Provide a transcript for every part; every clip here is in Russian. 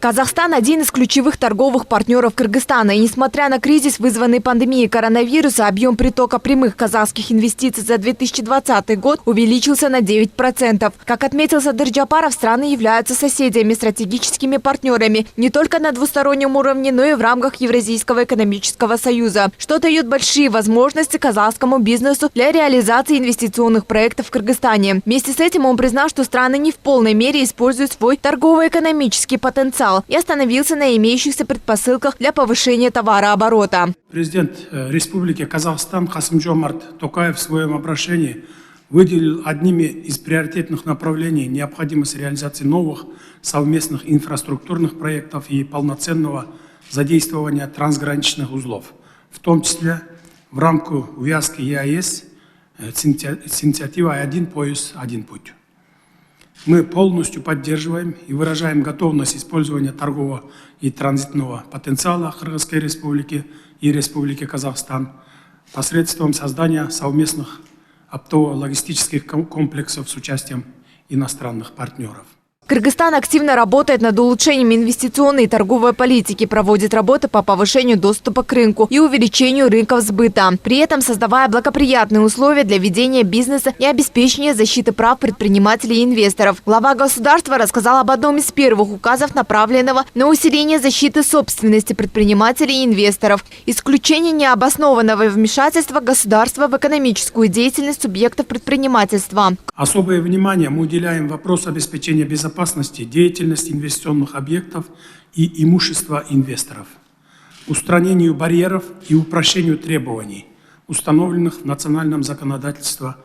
Казахстан – один из ключевых торговых партнеров Кыргызстана. И несмотря на кризис, вызванный пандемией коронавируса, объем притока прямых казахских инвестиций за 2020 год увеличился на 9%. Как отметил Садыр Джапаров, страны являются соседями, стратегическими партнерами не только на двустороннем уровне, но и в рамках Евразийского экономического союза, что дает большие возможности казахскому бизнесу для реализации инвестиционных проектов в Кыргызстане. Вместе с этим он признал, что страны не в полной мере используют свой торгово-экономический потенциал и остановился на имеющихся предпосылках для повышения товарооборота. Президент Республики Казахстан Касым-Жомарт Токаев в своем обращении выделил одними из приоритетных направлений необходимость реализации новых совместных инфраструктурных проектов и полноценного задействования трансграничных узлов, в том числе в рамках увязки ЕАЭС с инициативой «Один пояс, один путь». Мы полностью поддерживаем и выражаем готовность использования торгового и транзитного потенциала Кыргызской Республики и Республики Казахстан посредством создания совместных оптово-логистических комплексов с участием иностранных партнеров. Кыргызстан активно работает над улучшением инвестиционной и торговой политики, проводит работы по повышению доступа к рынку и увеличению рынков сбыта, при этом создавая благоприятные условия для ведения бизнеса и обеспечения защиты прав предпринимателей и инвесторов. Глава государства рассказал об одном из первых указов, направленного на усиление защиты собственности предпринимателей и инвесторов, исключение необоснованного вмешательства государства в экономическую деятельность субъектов предпринимательства. Особое внимание мы уделяем вопросу обеспечения безопасности деятельности инвестиционных объектов и имущества инвесторов, устранению барьеров и упрощению требований, установленных в национальном законодательстве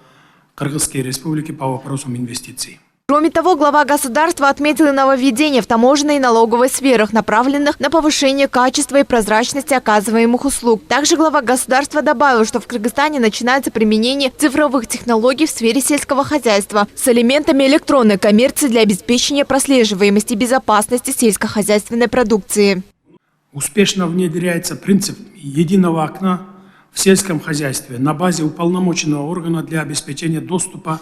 Кыргызской Республики по вопросам инвестиций. Кроме того, глава государства отметил и нововведения в таможенной и налоговой сферах, направленных на повышение качества и прозрачности оказываемых услуг. Также глава государства добавил, что в Кыргызстане начинается применение цифровых технологий в сфере сельского хозяйства с элементами электронной коммерции для обеспечения прослеживаемости и безопасности сельскохозяйственной продукции. Успешно внедряется принцип единого окна в сельском хозяйстве на базе уполномоченного органа для обеспечения доступа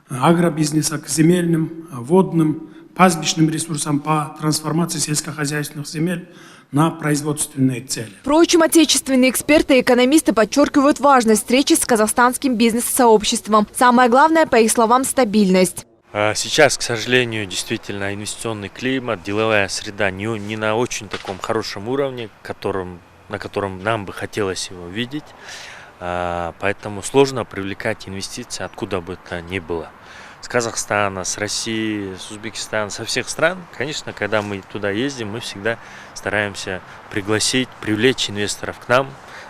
агробизнеса к земельным, водным, пастбищным ресурсам по трансформации сельскохозяйственных земель на производственные цели. Впрочем, отечественные эксперты и экономисты подчеркивают важность встречи с казахстанским бизнес-сообществом. Самое главное, по их словам, стабильность. Сейчас, к сожалению, действительно инвестиционный климат, деловая среда не на очень таком хорошем уровне, на котором нам бы хотелось его видеть. Поэтому сложно привлекать инвестиции откуда бы то ни было. С Казахстана, с России, с Узбекистана, со всех стран. Конечно, когда мы туда ездим, мы всегда стараемся привлечь инвесторов к нам.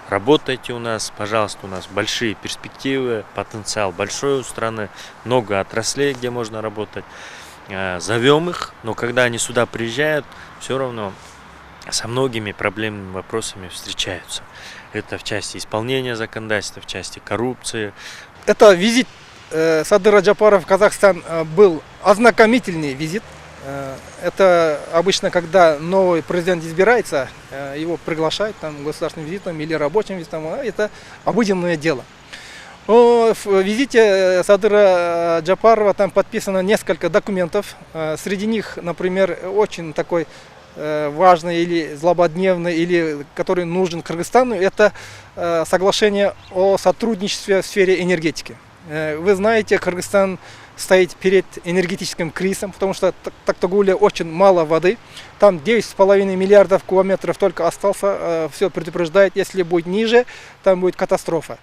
Работайте у нас, пожалуйста, у нас большие перспективы, потенциал большой у страны, много отраслей, где можно работать. Зовем их, но когда они сюда приезжают, все равно со многими проблемными вопросами встречаются. Это в части исполнения законодательства, в части коррупции. Это визит Садыра Джапарова в Казахстан был ознакомительный визит. Это обычно, когда новый президент избирается, его приглашают там, государственным визитом или рабочим визитом. Это обыденное дело. В визите Садыра Джапарова там подписано несколько документов. Среди них, например, очень такой важный или злободневный, или который нужен Кыргызстану, это соглашение о сотрудничестве в сфере энергетики. Вы знаете, Кыргызстан стоит перед энергетическим кризисом, потому что в Токтагуле очень мало воды. Там 9,5 миллиардов кубометров только остался. Все предупреждает, если будет ниже, там будет катастрофа.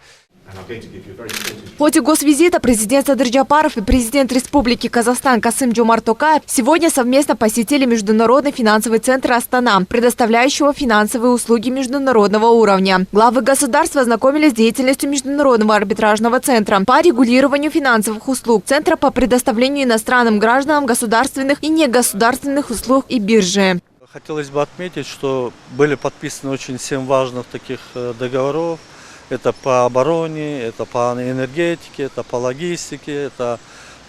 В ходе госвизита президент Садыр Джапаров и президент Республики Казахстан Касым-Жомарт Токаев сегодня совместно посетили Международный финансовый центр Астана, предоставляющего финансовые услуги международного уровня. Главы государства ознакомились с деятельностью Международного арбитражного центра по регулированию финансовых услуг, Центра по предоставлению иностранным гражданам государственных и негосударственных услуг и биржи. Хотелось бы отметить, что были подписаны очень 7 важных таких договоров. Это по обороне, это по энергетике, это по логистике, это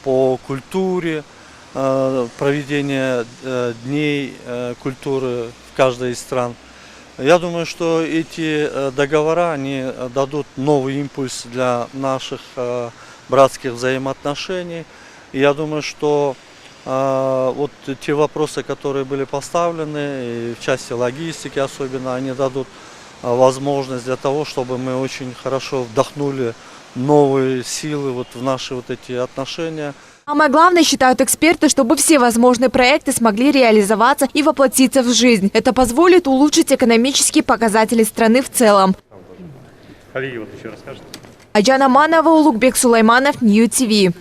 по культуре, проведение дней культуры в каждой из стран. Я думаю, что эти договора они дадут новый импульс для наших братских взаимоотношений. И я думаю, что Вот те вопросы, которые были поставлены, и в части логистики особенно, они дадут возможность для того, чтобы мы очень хорошо вдохнули новые силы вот в наши вот эти отношения. Самое главное, считают эксперты, чтобы все возможные проекты смогли реализоваться и воплотиться в жизнь. Это позволит улучшить экономические показатели страны в целом. Коллеги, вот еще расскажите. Айджан Аманова, Улугбек Сулайманов, Нью ТВ.